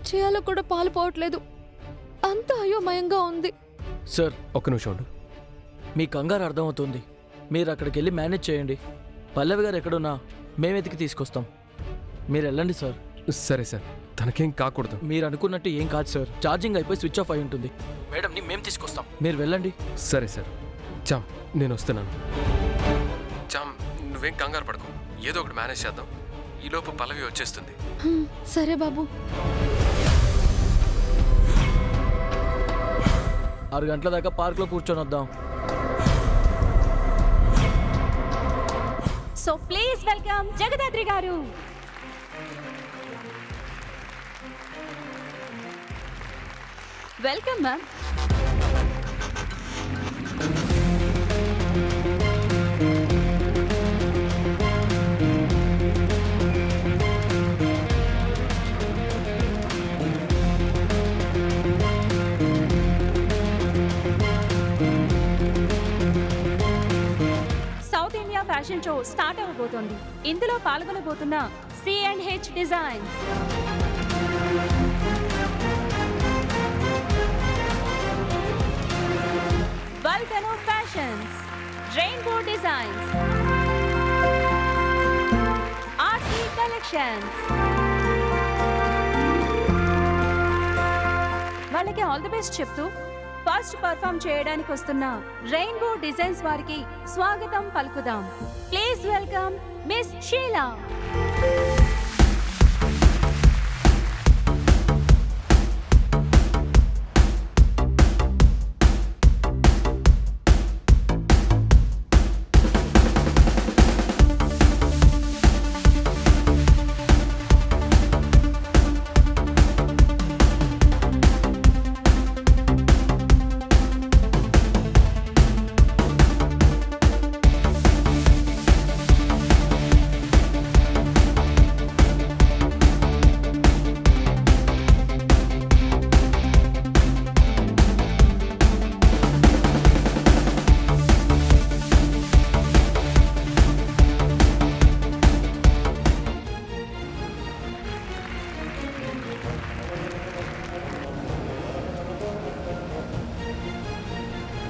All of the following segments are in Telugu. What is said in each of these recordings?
చేయాలో కూడా పాలు పోవట్లేదు. అంత అయోమయంగా ఉంది. సార్ ఒక్క నిమిషం ఉండు. మీ కంగారు అర్థమవుతుంది. మీరు అక్కడికి వెళ్ళి మేనేజ్ చేయండి. పల్లవి గారు ఎక్కడున్నా మేము వెతికి తీసుకొస్తాం. మీరు వెళ్ళండి సార్. సరే సార్, తనకేం కాకూడదు. మీరు అనుకున్నట్టు ఏం కాదు సార్. ఛార్జింగ్ అయిపోయి స్విచ్ ఆఫ్ అయి ఉంటుంది. మేడంని మేము తీసుకొస్తాం. మీరు వెళ్ళండి. సరే సార్. చామ్, నేను వస్తున్నాను. చామ్, నువ్వేం కంగారు పడకు, ఏదో ఒకటి మేనేజ్ చేద్దాం. ఈలోపు పల్లవి వచ్చేస్తుంది. సరే బాబు. 6 గంటల దాకా పార్క్లో కూర్చొని వద్దాం. సో ప్లీజ్ వెల్కమ్ జగదాద్రి గారు. Welcome ma'am. South India fashion show start అవ్వబోతోంది. ఇందులో పాల్గొనబోతున్న C&H Designs, Volcano Fashions, Rainbow Designs, RC Collections. వాళ్ళకి ఆల్ ది బెస్ట్ చెప్తూ ఫస్ట్ పర్ఫామ్ చేయడానికి వస్తున్న రెయిన్బో డిజైన్స్ వారికి స్వాగతం పలుకుదాం. Please welcome miss Sheela.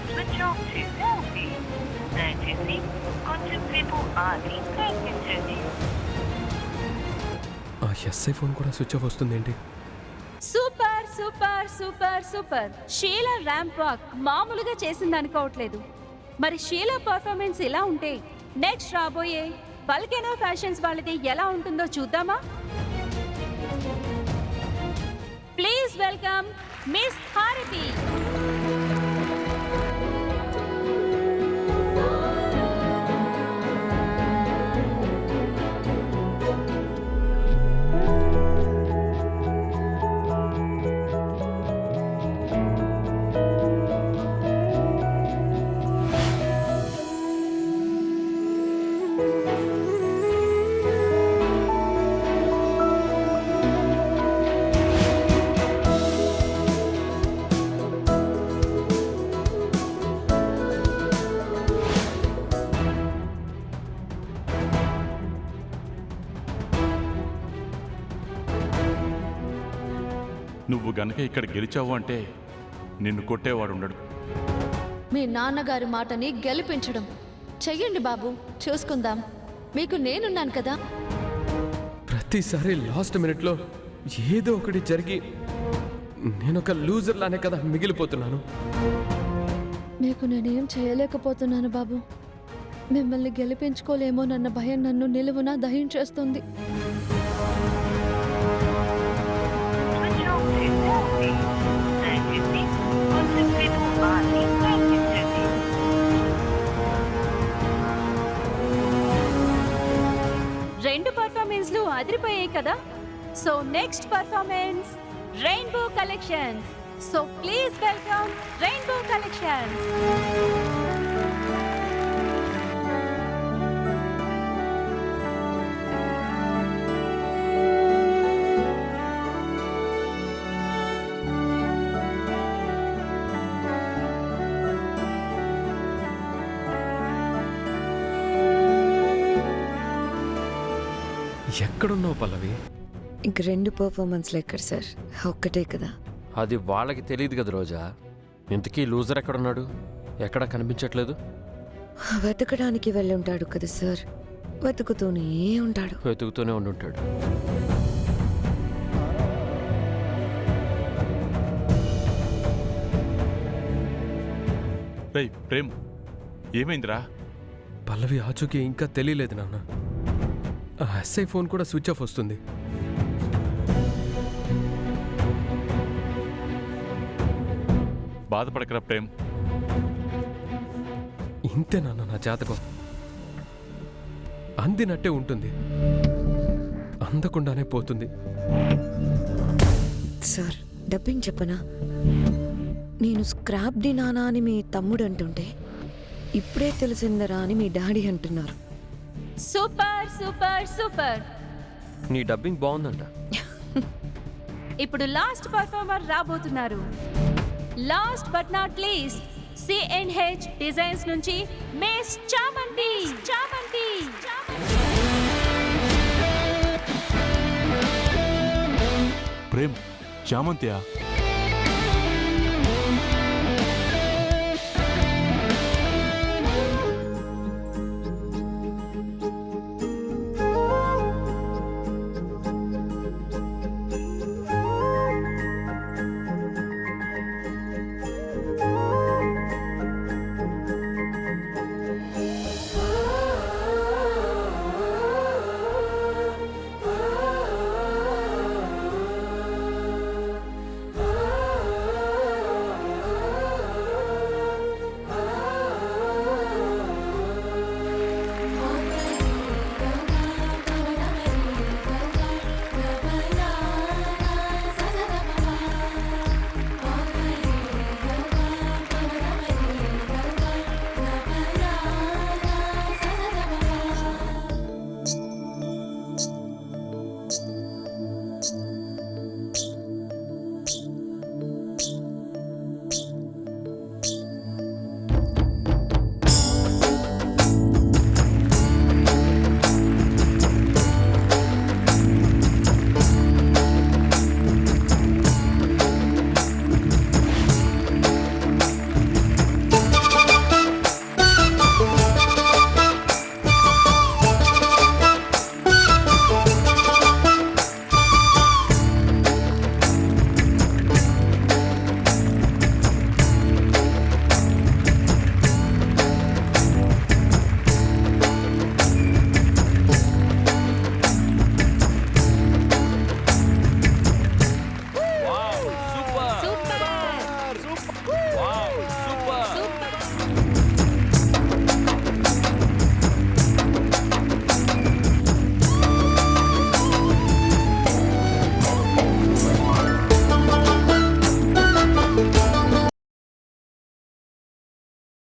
Switch off to movie. దయచేసి కొంచెంసేపు ఆగి ప్రయత్నించండి. ఆ ఎస్ఐ ఫోన్ కూడా స్విచ్ ఆఫ్ వస్తుంది ఏంటి? Super super super super. Sheela ramp walk మామూలుగా చేసింది అనుకోవట్లేదు. మరి షీలా పర్ఫార్మెన్స్ ఎలా ఉంటే నెక్స్ట్ రాబోయే వల్కెనో ఫ్యాషన్స్ వాళ్ళది ఎలా ఉంటుందో చూద్దామా? ప్లీజ్ వెల్కమ్ మిస్ హారతి. నువ్వు గనక ఇక్కడ గెలిచావు అంటే నిన్ను కొట్టేవాడు ఉండడు. మీ నాన్నగారి మాటని గెలిపించడం చెయ్యండి బాబు, చూసుకుందాం. మీకు నేనున్నాను కదా. ప్రతిసారి లాస్ట్ మినిట్లో ఏదో ఒకటి జరిగి నేనొక లూజర్ లానే కదా మిగిలిపోతున్నాను. మీకు నేనేం చేయలేకపోతున్నాను బాబు. మిమ్మల్ని గెలిపించుకోలేమోనన్న భయం నన్ను నిలువునా దహించేస్తుంది. Switch off to movie. దయచేసి కొంచెంసేపు ఆగి ప్రయత్నించండి. రెండు పర్ఫార్మెన్స్లు అదిరిపోయాయి కదా. So next performance rainbow collections. So please welcome rainbow collections. ఎక్కడున్నావు పల్లవి? ఇంక 2 పర్ఫార్మెన్స్లు ఎక్కడ సార్, ఒక్కటే కదా. అది వాళ్ళకి తెలియదు కదా రోజా. ఇంతకీ లూజర్ ఎక్కడున్నాడు? ఎక్కడా కనిపించట్లేదు. వెతకడానికి వెళ్ళి ఉంటాడు కదా సార్, వెతుకుతూనే ఉంటాడు. వెతుకుతూనే ఉండుంటాడు. రేయ్ ప్రేమ్, ఏమైందిరా? పల్లవి ఆచూకీ ఇంకా తెలియలేదు నాన్న. ఆ ఎస్ఐ ఫోన్ కూడా స్విచ్ ఆఫ్ వస్తుంది. బాధపడకరా ప్రేమ్. ఇంతే నాన్న నా జాతకం. అందినట్టే ఉంటుంది, అందకుండానే పోతుంది. సార్ డబ్బింగ్ చెప్పనా? నేను స్క్రాప్ డి నానా అని మీ తమ్ముడు అంటుంటే ఇప్పుడే తెలిసిందరా అని మీ డాడీ అంటున్నారు. Super super super. నీ డబ్బింగ్ బాగుందంట. ఇప్పుడు లాస్ట్ పర్ఫార్మర్ రాబోతున్నారు. Last but not least, C&H designs నుంచి మిస్ చామంతి. చామంతి ప్రేమ్, చామంతియా?